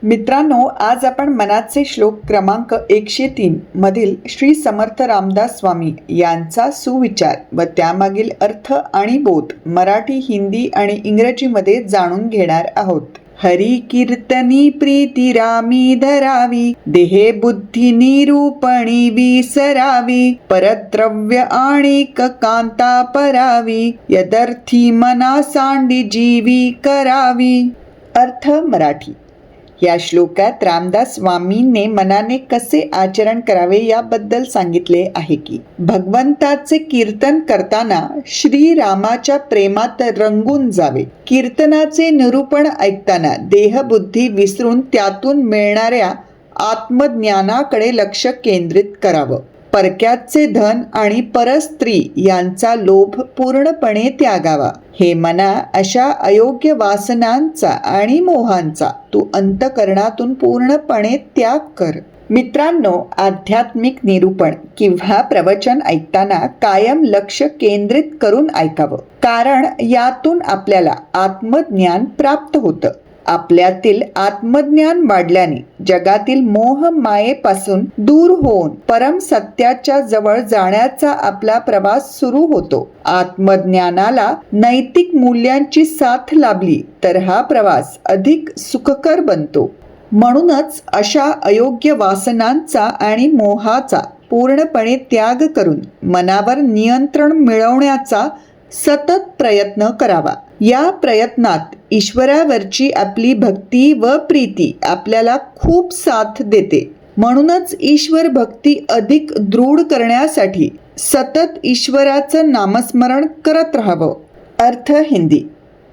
मित्रांनो, आज आपण मनाचे श्लोक क्रमांक 103 मधील श्री समर्थ रामदास स्वामी यांचा सुविचार व त्यामागील अर्थ आणि बोध मराठी, हिंदी आणि इंग्रजीमध्ये जाणून घेणार आहोत. हरी कीर्तनी प्रीती रामी धरावी, देहे बुद्धी निरूपणी विसरावी, परद्रव्य आणिक कांता परावी, यदर्थी मना सांडी जीवी करावी. अर्थ मराठी. या श्लोकात रामदास स्वामींनी मनाने कसे आचरण करावे याबद्दल सांगितले आहे की भगवंताचे कीर्तन करताना श्रीरामाच्या प्रेमात रंगून जावे. कीर्तनाचे निरूपण ऐकताना देहबुद्धी विसरून त्यातून मिळणाऱ्या आत्मज्ञानाकडे लक्ष केंद्रित करावं. परक्याचे धन आणि परस्त्री यांचा लोभ पूर्णपणे त्यागावा. हे मना, अशा अयोग्य वासनांचा आणि मोहांचा तू अंतःकरणातून पूर्णपणे त्याग कर. मित्रांनो, आध्यात्मिक निरूपण किंवा प्रवचन ऐकताना कायम लक्ष केंद्रित करून ऐकावं, कारण यातून आपल्याला आत्मज्ञान प्राप्त होतं. आपल्यातील आत्मज्ञान वाढल्याने जगातील मोह मायेपासून दूर होऊन परम सत्याच्या जवळ जाण्याचा आपला प्रवास सुरू होतो. आत्मज्ञानाला नैतिक मूल्यांची साथ लाभली तर हा प्रवास अधिक सुखकर बनतो. म्हणूनच अशा अयोग्य वासनांचा आणि मोहाचा पूर्णपणे त्याग करून मनावर नियंत्रण मिळवण्याचा सतत प्रयत्न करावा. या प्रयत्नात ईश्वरावरची आपली भक्ती व प्रीती आपल्याला खूप साथ देते. म्हणूनच ईश्वर भक्ती अधिक दृढ करण्यासाठी सतत ईश्वराचं नामस्मरण करत राहावं. अर्थ हिंदी.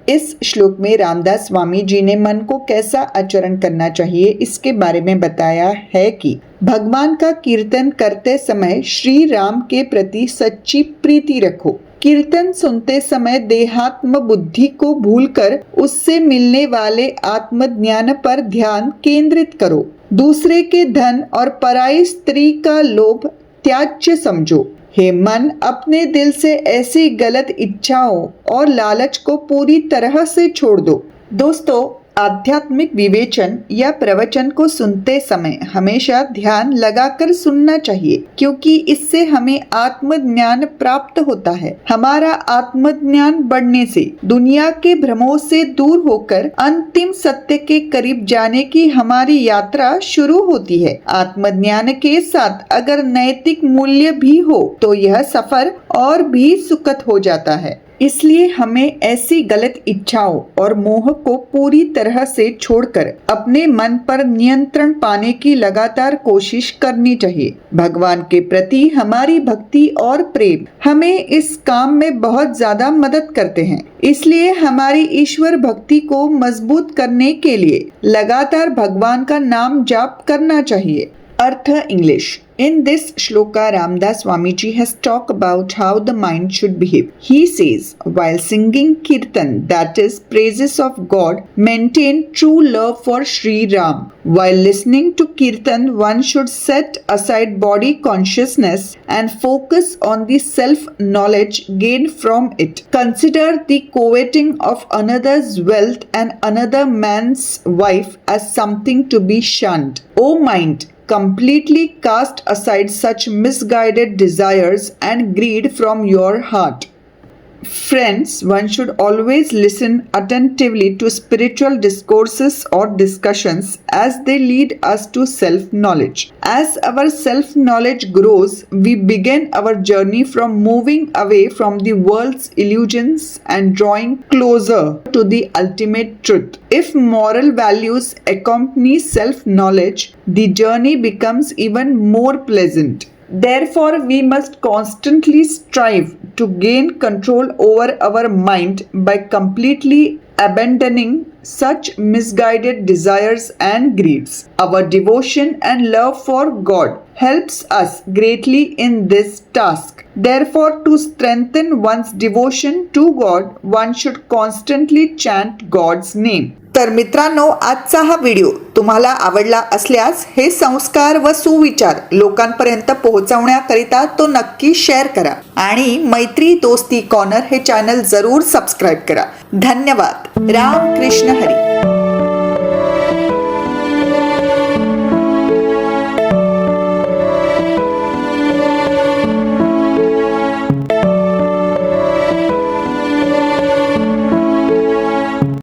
इस श्लोक में रामदास स्वामी जी ने मन को कैसा आचरण करना चाहिए इसके बारे में बताया है कि भगवान का कीर्तन करते समय श्री राम के प्रति सच्ची प्रीति रखो. कीर्तन सुनते समय देहात्म बुद्धि को भूलकर उससे मिलने वाले आत्मज्ञान पर ध्यान केंद्रित करो. दूसरे के धन और पराई स्त्री का लोभ त्याज्य समझो. हे मन, अपने दिल से ऐसी गलत इच्छाओं और लालच को पूरी तरह से छोड़ दो. दोस्तों, आध्यात्मिक विवेचन या प्रवचन को सुनते समय हमेशा ध्यान लगाकर सुनना चाहिए, क्योंकि इससे हमें आत्मज्ञान प्राप्त होता है. हमारा आत्मज्ञान बढ़ने से दुनिया के भ्रमों से दूर होकर अंतिम सत्य के करीब जाने की हमारी यात्रा शुरू होती है. आत्मज्ञान के साथ अगर नैतिक मूल्य भी हो तो यह सफर और भी सुखद हो जाता है. इसलिए हमें ऐसी गलत इच्छाओं और मोह को पूरी तरह से छोड़कर अपने मन पर नियंत्रण पाने की लगातार कोशिश करनी चाहिए. भगवान के प्रति हमारी भक्ति और प्रेम हमें इस काम में बहुत ज्यादा मदद करते हैं. इसलिए हमारी ईश्वर भक्ति को मजबूत करने के लिए लगातार भगवान का नाम जाप करना चाहिए. अर्थ English. In this shloka, Ramdas Swamiji has talked about how the mind should behave. He says, while singing kirtan, that is praises of God, maintain true love for Sri Ram. While listening to kirtan, one should set aside body consciousness and focus on the self-knowledge gained from it. Consider the coveting of another's wealth and another man's wife as something to be shunned. O mind, completely cast aside such misguided desires and greed from your heart. Friends, one should always listen attentively to spiritual discourses or discussions as they lead us to self-knowledge. As our self-knowledge grows, we begin our journey from moving away from the world's illusions and drawing closer to the ultimate truth. If moral values accompany self-knowledge, the journey becomes even more pleasant. Therefore, we must constantly strive to gain control over our mind by completely abandoning such misguided desires and greeds. Our devotion and love for God helps us greatly in this task. Therefore, to strengthen one's devotion to God, one should constantly chant God's name. तर मित्रांनो, आजचा हा video तुम्हाला आवडला असल्यास हे संस्कार व सुविचार लोकांपर्यंत पोहोचवण्याकरिता तो नक्की शेअर करा आणि मैत्री दोस्ती कॉर्नर हे चॅनल जरूर सबस्क्राईब करा. धन्यवाद. राम कृष्ण हरी.